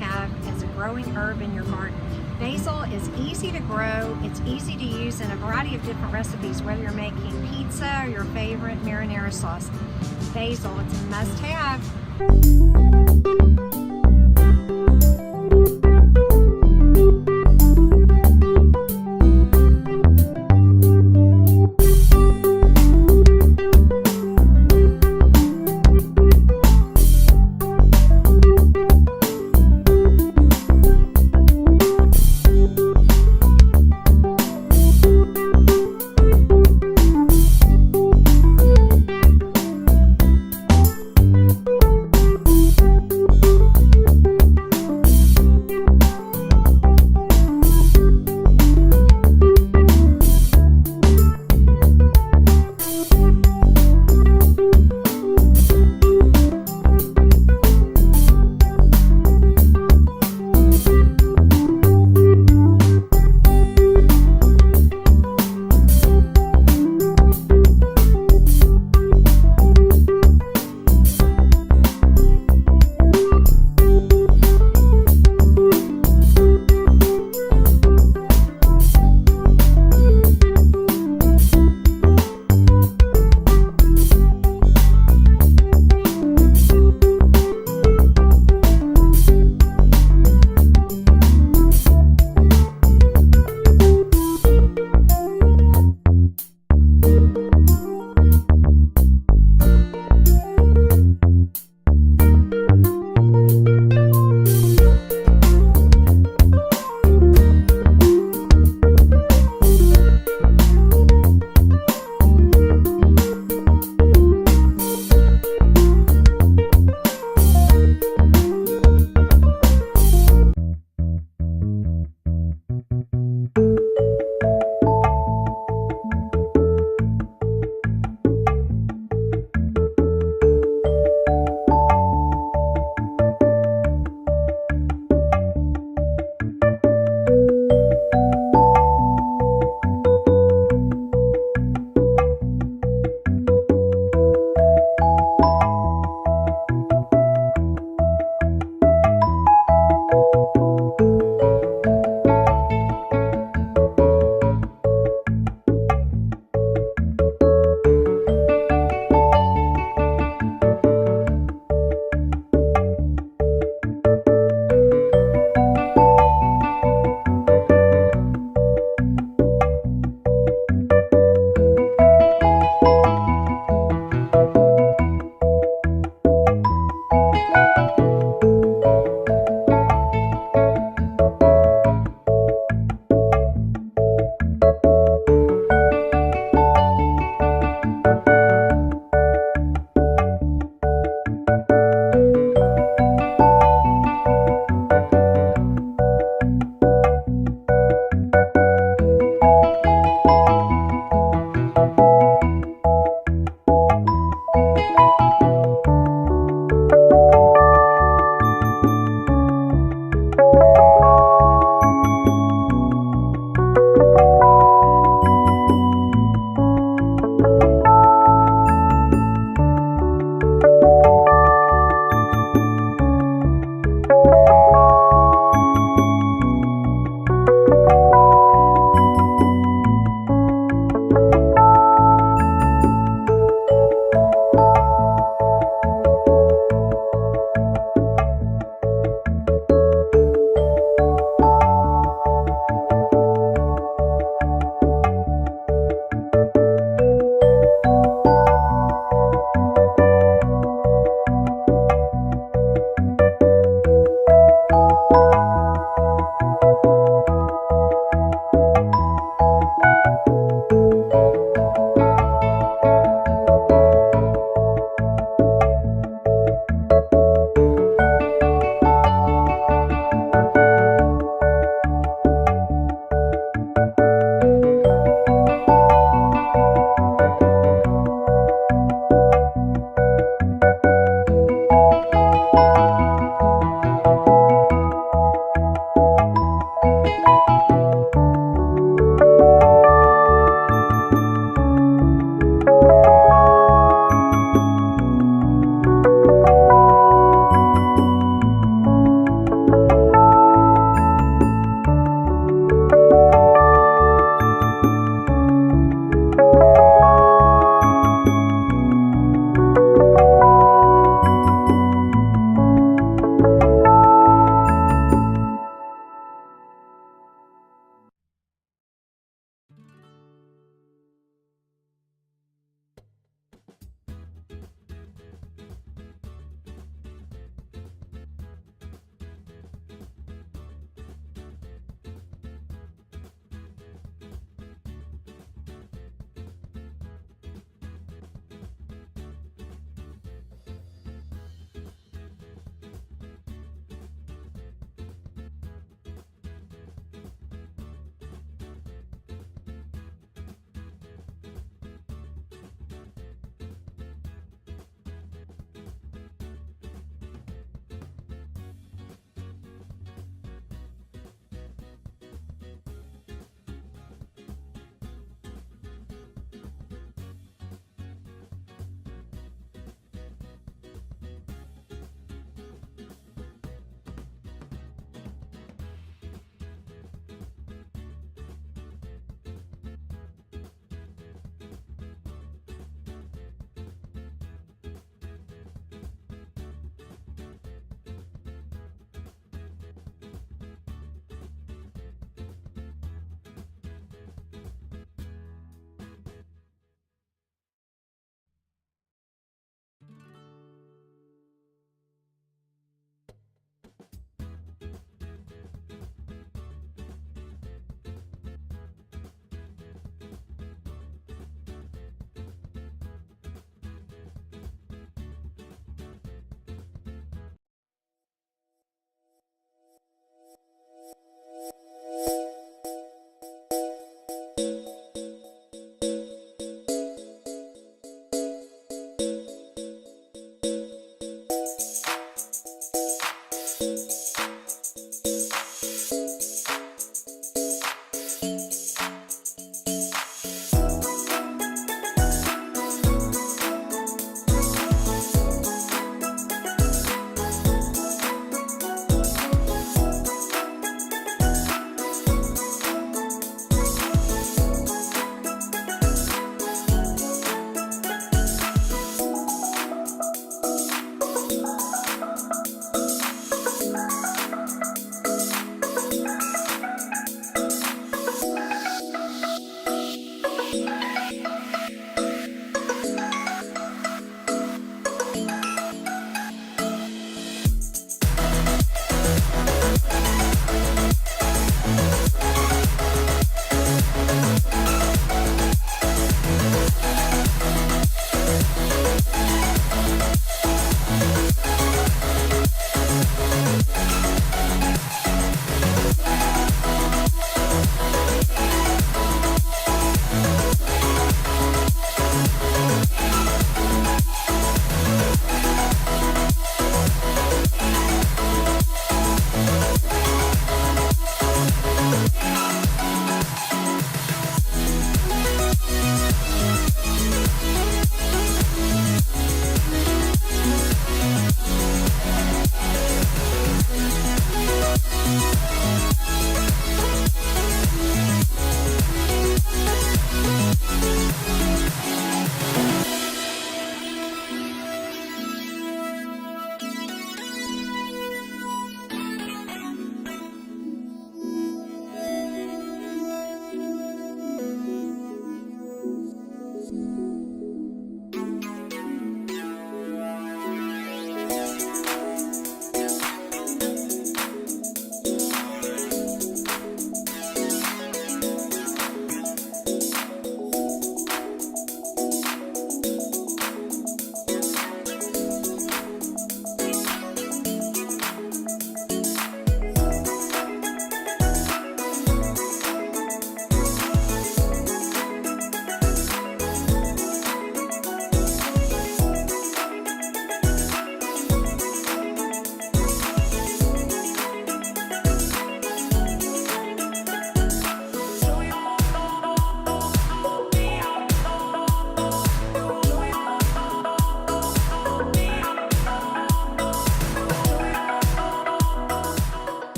have as a growing herb in your garden. Basil is easy to grow, it's easy to use in a variety of different recipes, whether you're making pizza or your favorite marinara sauce. Basil, it's a must-have.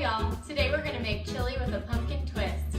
y'all, today we're going to make chili with a pumpkin twist.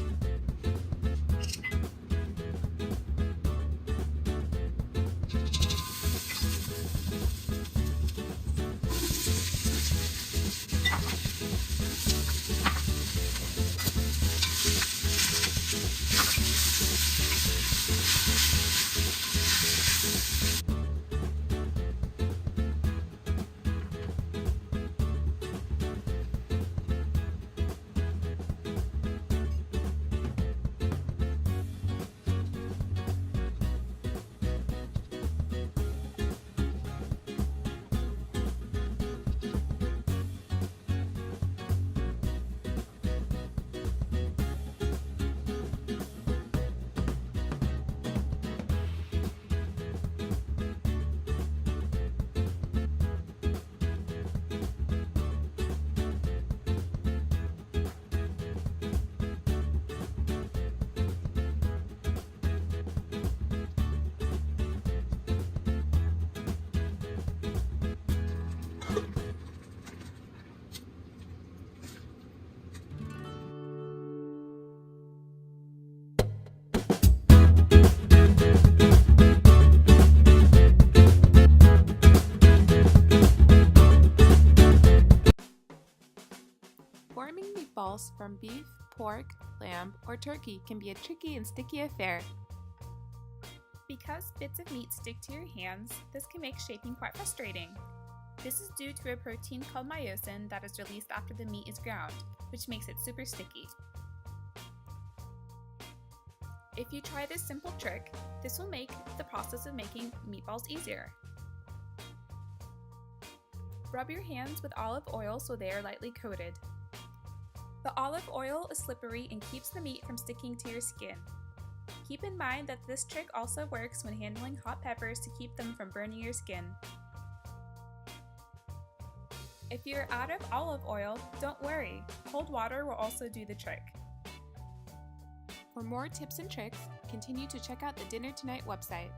Forming meatballs from beef, pork, lamb, or turkey can be a tricky and sticky affair. Because bits of meat stick to your hands, this can make shaping quite frustrating. This is due to a protein called myosin that is released after the meat is ground, which makes it super sticky. If you try this simple trick, this will make the process of making meatballs easier. Rub your hands with olive oil so they are lightly coated. The olive oil is slippery and keeps the meat from sticking to your skin. Keep in mind that this trick also works when handling hot peppers to keep them from burning your skin. If you're out of olive oil, don't worry, cold water will also do the trick. For more tips and tricks, continue to check out the Dinner Tonight website.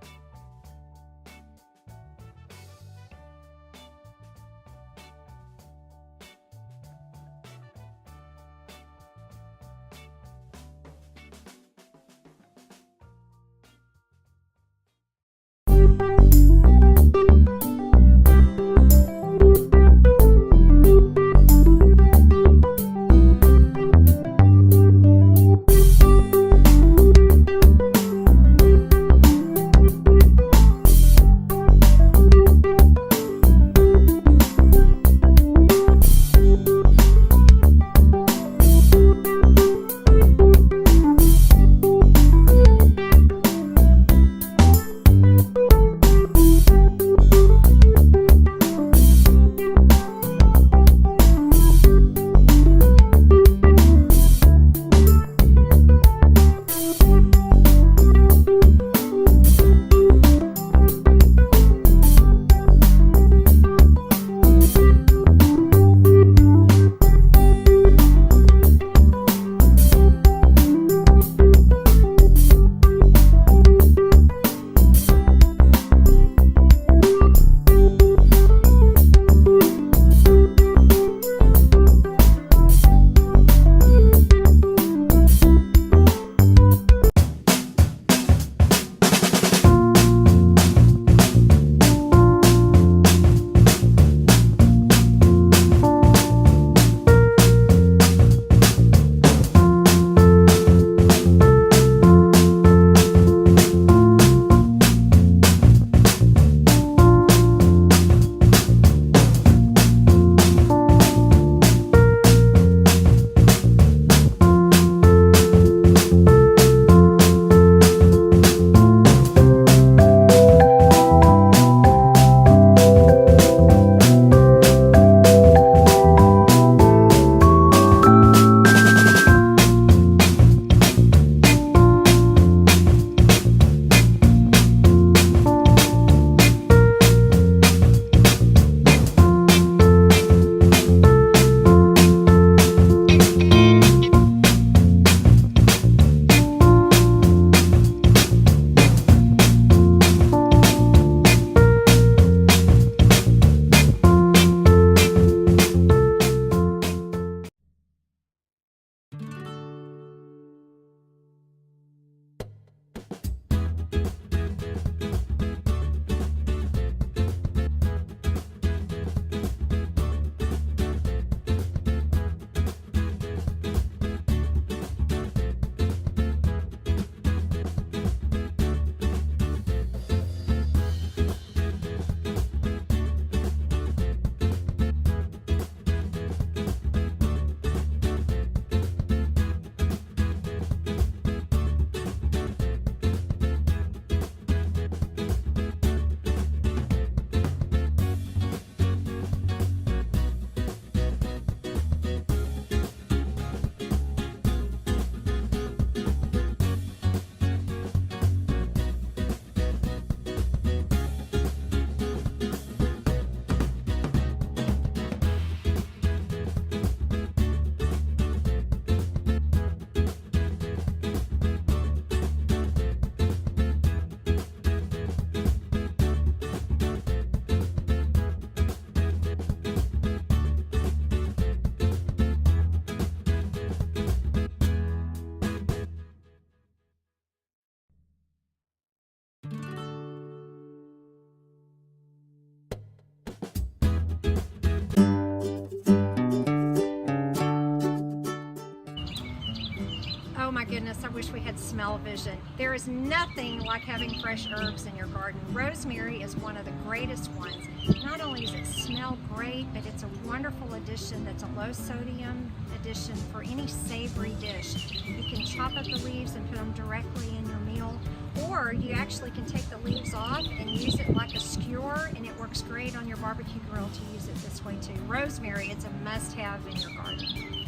goodness, I wish we had smell-o-vision. There is nothing like having fresh herbs in your garden. Rosemary is one of the greatest ones. Not only does it smell great, but it's a wonderful addition that's a low-sodium addition for any savory dish. You can chop up the leaves and put them directly in your meal, or you actually can take the leaves off and use it like a skewer, and it works great on your barbecue grill to use it this way too. Rosemary, it's a must-have in your garden.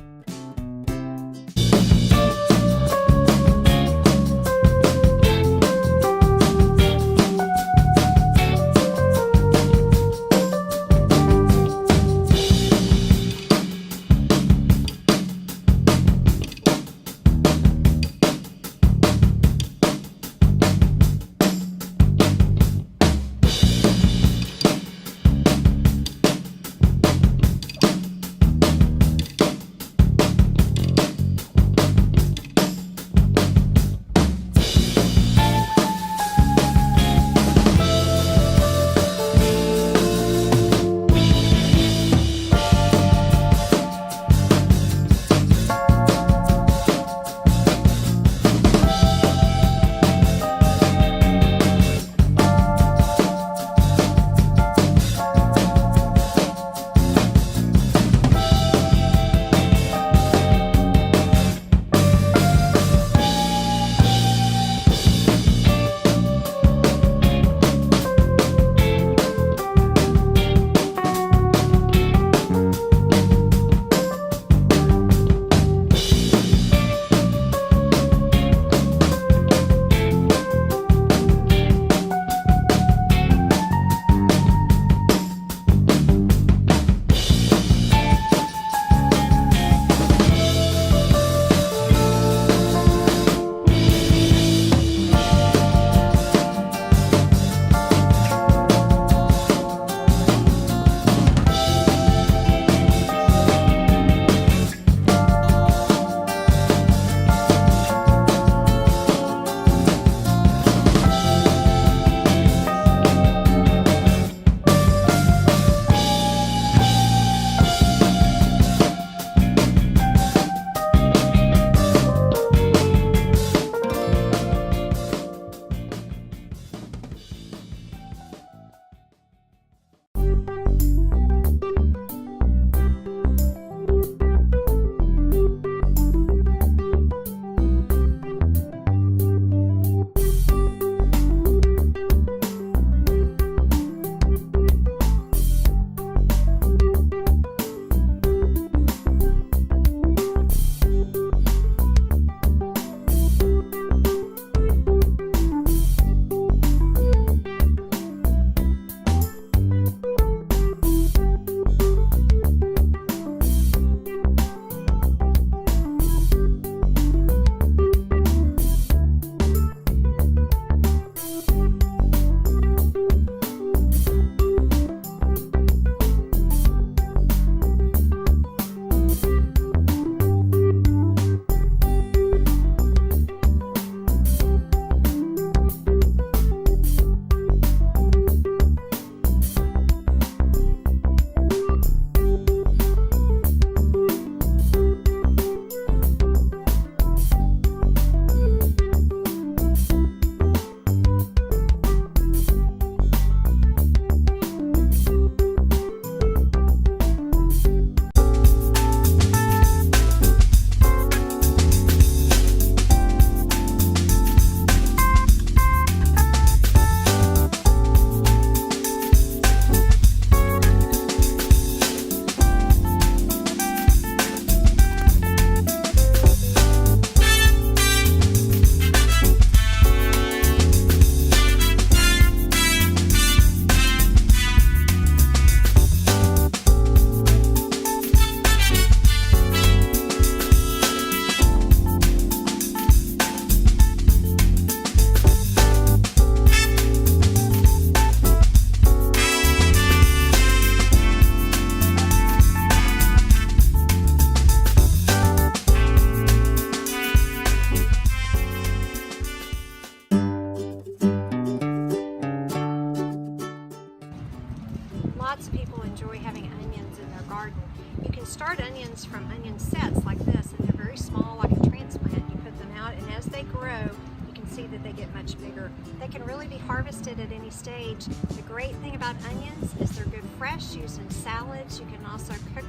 Lots of people enjoy having onions in their garden. You can start onions from onion sets like this, and they're very small, like a transplant. You put them out out, and as they grow, you can see that they get much bigger. They can really be harvested at any stage. The great thing about onions is they're good fresh, used in salads. You can also cook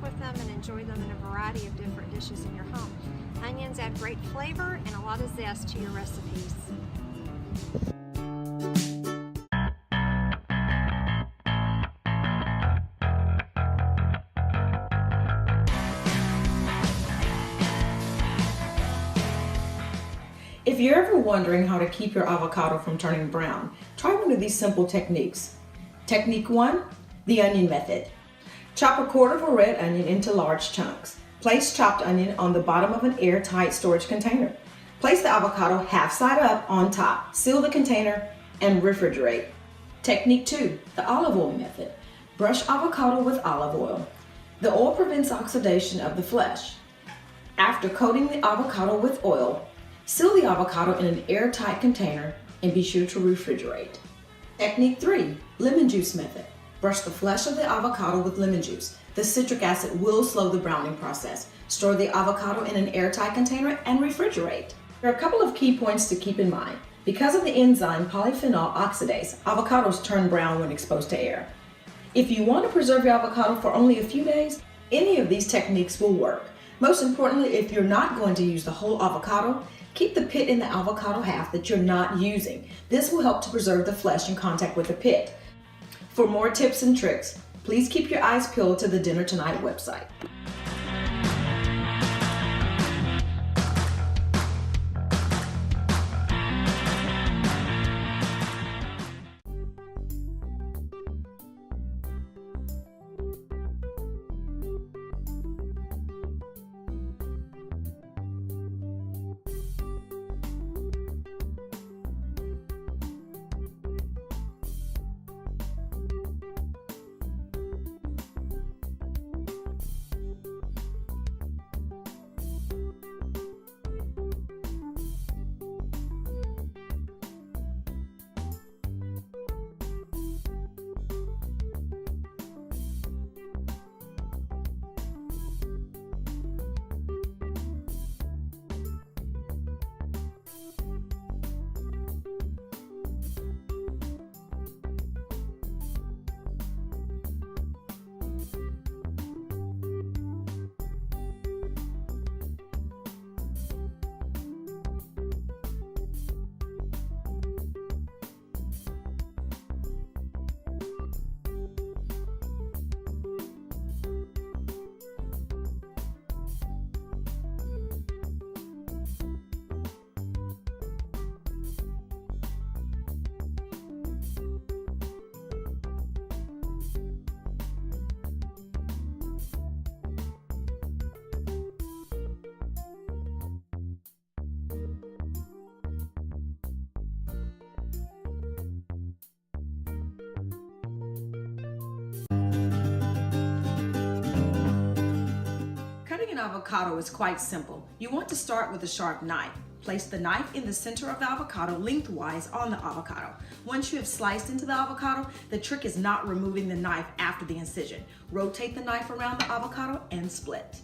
with them and enjoy them in a variety of different dishes in your home. Onions add great flavor and a lot of zest to your recipes. If you're ever wondering how to keep your avocado from turning brown, try one of these simple techniques. Technique 1, the onion method. Chop a quarter of a red onion into large chunks. Place chopped onion on the bottom of an airtight storage container. Place the avocado half side up on top. Seal the container and refrigerate. Technique 2, the olive oil method. Brush avocado with olive oil. The oil prevents oxidation of the flesh. After coating the avocado with oil, seal the avocado in an airtight container and be sure to refrigerate. Technique 3, lemon juice method. Brush the flesh of the avocado with lemon juice. The citric acid will slow the browning process. Store the avocado in an airtight container and refrigerate. There are a couple of key points to keep in mind. Because of the enzyme polyphenol oxidase, avocados turn brown when exposed to air. If you want to preserve your avocado for only a few days, any of these techniques will work. Most importantly, if you're not going to use the whole avocado, keep the pit in the avocado half that you're not using. This will help to preserve the flesh in contact with the pit. For more tips and tricks, please keep your eyes peeled to the Dinner Tonight website. Cutting an avocado is quite simple. You want to start with a sharp knife. Place the knife in the center of the avocado lengthwise on the avocado. Once you have sliced into the avocado, the trick is not removing the knife after the incision. Rotate the knife around the avocado and split.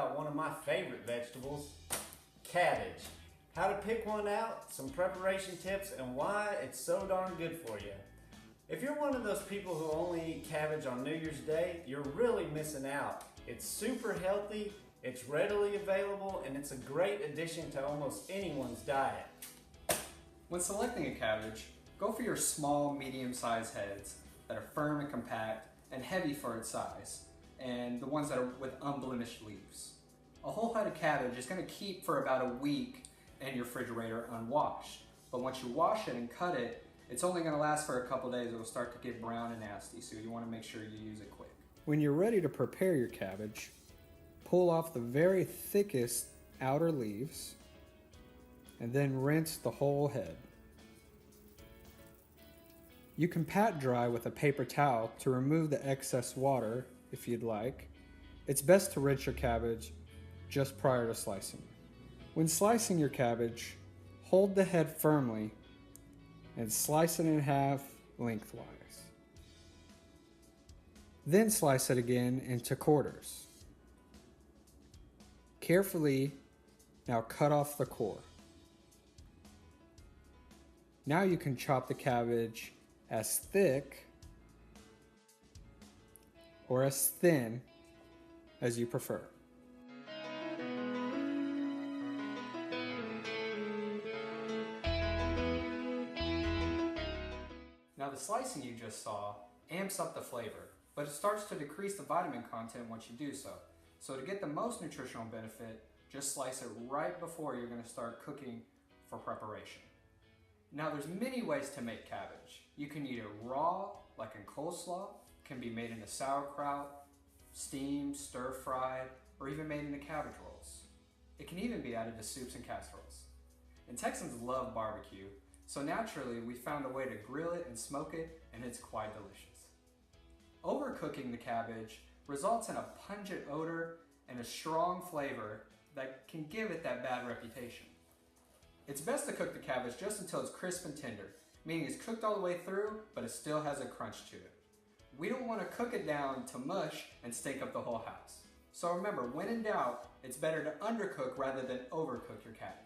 about one of my favorite vegetables, cabbage. How to pick one out, some preparation tips, and why it's so darn good for you. If you're one of those people who only eat cabbage on New Year's Day, you're really missing out. It's super healthy, it's readily available, and it's a great addition to almost anyone's diet. When selecting a cabbage, go for your small, medium-sized heads that are firm and compact and heavy for its size, and the ones that are with unblemished leaves. A whole head of cabbage is going to keep for about a week in your refrigerator unwashed, but once you wash it and cut it, it's only going to last for a couple days. It will start to get brown and nasty, so you want to make sure you use it quick. When you're ready to prepare your cabbage, pull off the very thickest outer leaves and then rinse the whole head. You can pat dry with a paper towel to remove the excess water if you'd like. It's best to rinse your cabbage just prior to slicing. When slicing your cabbage, hold the head firmly and slice it in half lengthwise. Then slice it again into quarters. Carefully, now cut off the core. Now you can chop the cabbage as thick or as thin as you prefer. Now the slicing you just saw amps up the flavor, but it starts to decrease the vitamin content once you do so. So to get the most nutritional benefit, just slice it right before you're going to start cooking for preparation. Now there's many ways to make cabbage. You can eat it raw, like in coleslaw, can be made into sauerkraut, steamed, stir-fried, or even made into cabbage rolls. It can even be added to soups and casseroles. And Texans love barbecue, so naturally we found a way to grill it and smoke it, and it's quite delicious. Overcooking the cabbage results in a pungent odor and a strong flavor that can give it that bad reputation. It's best to cook the cabbage just until it's crisp and tender, meaning it's cooked all the way through, but it still has a crunch to it. We don't want to cook it down to mush and stink up the whole house. So remember, when in doubt, it's better to undercook rather than overcook your cabbage.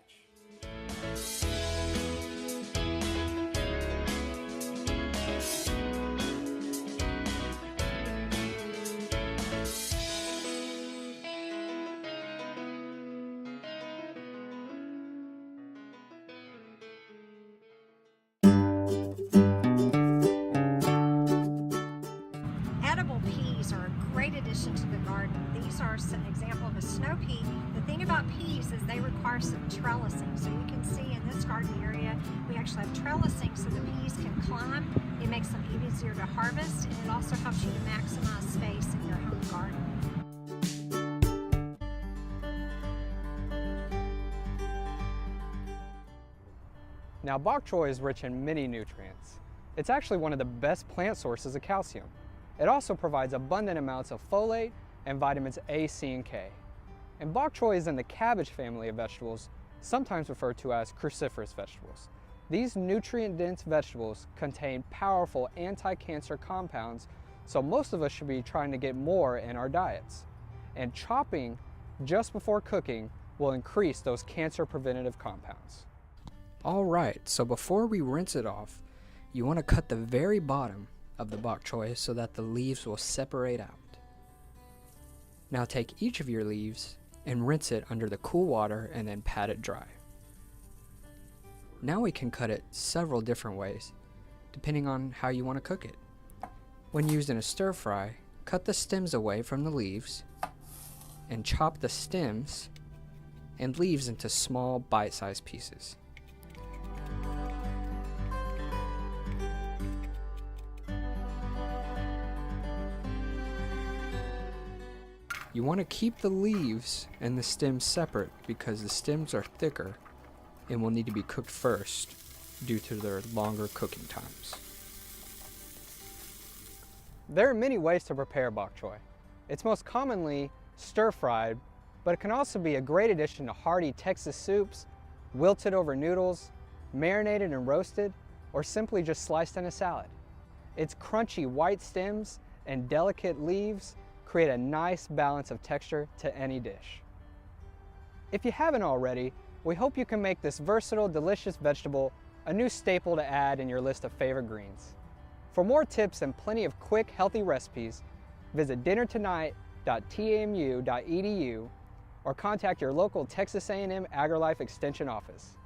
Edible peas are a great addition to the garden. These are an example of a snow pea. The thing about peas is they require some trellising. So you can see in this garden area, we actually have trellising so the peas can climb. It makes them easier to harvest, and it also helps you to maximize space in your home garden. Now, bok choy is rich in many nutrients. It's actually one of the best plant sources of calcium. It also provides abundant amounts of folate and vitamins A, C, and K. And bok choy is in the cabbage family of vegetables, sometimes referred to as cruciferous vegetables. These nutrient-dense vegetables contain powerful anti-cancer compounds, so most of us should be trying to get more in our diets. And chopping just before cooking will increase those cancer preventative compounds. All right, so before we rinse it off, you want to cut the very bottom of the bok choy so that the leaves will separate out. Now take each of your leaves and rinse it under the cool water and then pat it dry. Now we can cut it several different ways, depending on how you want to cook it. When used in a stir fry, cut the stems away from the leaves and chop the stems and leaves into small bite-sized pieces. You want to keep the leaves and the stems separate because the stems are thicker and will need to be cooked first due to their longer cooking times. There are many ways to prepare bok choy. It's most commonly stir-fried, but it can also be a great addition to hearty Texas soups, wilted over noodles, marinated and roasted, or simply just sliced in a salad. Its crunchy white stems and delicate leaves create a nice balance of texture to any dish. If you haven't already, we hope you can make this versatile, delicious vegetable a new staple to add in your list of favorite greens. For more tips and plenty of quick, healthy recipes, visit dinnertonight.tamu.edu or contact your local Texas A&M AgriLife Extension office.